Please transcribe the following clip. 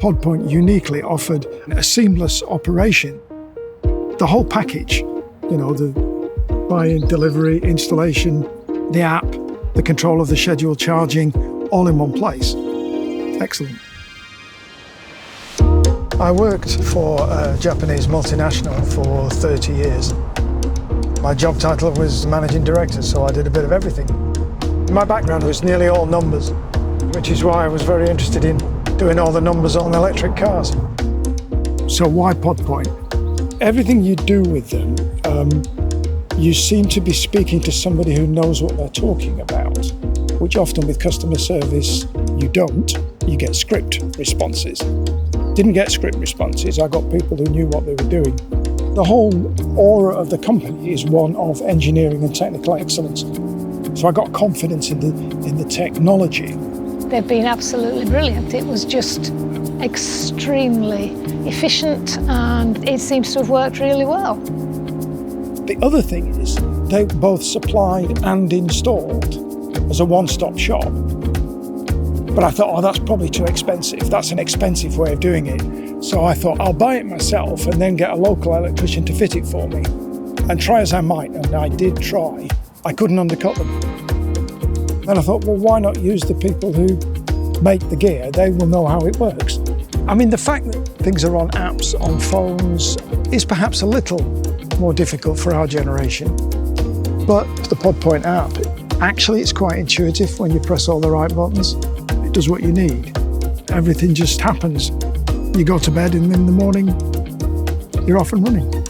Pod Point uniquely offered a seamless operation. The whole package, the buy-in, delivery, installation, the app, the control of the scheduled charging, all in one place. Excellent. I worked for a Japanese multinational for 30 years. My job title was managing director, so I did a bit of everything. My background was nearly all numbers, which is why I was very interested in doing all the numbers on electric cars. So why Pod Point? Everything you do with them, you seem to be speaking to somebody who knows what they're talking about, which often with customer service, you don't. You get script responses. Didn't get script responses. I got people who knew what they were doing. The whole aura of the company is one of engineering and technical excellence. So I got confidence in the technology. They've been absolutely brilliant. It was just extremely efficient and it seems to have worked really well. The other thing is they both supplied and installed as a one-stop shop. But I thought, that's probably too expensive. That's an expensive way of doing it. So I thought, I'll buy it myself and then get a local electrician to fit it for me. And try as I might, and I did try, I couldn't undercut them. And I thought, well, why not use the people who make the gear? They will know how it works. I mean, the fact that things are on apps, on phones, is perhaps a little more difficult for our generation. But the Pod Point app, actually it's quite intuitive when you press all the right buttons. It does what you need. Everything just happens. You go to bed and in the morning, you're off and running.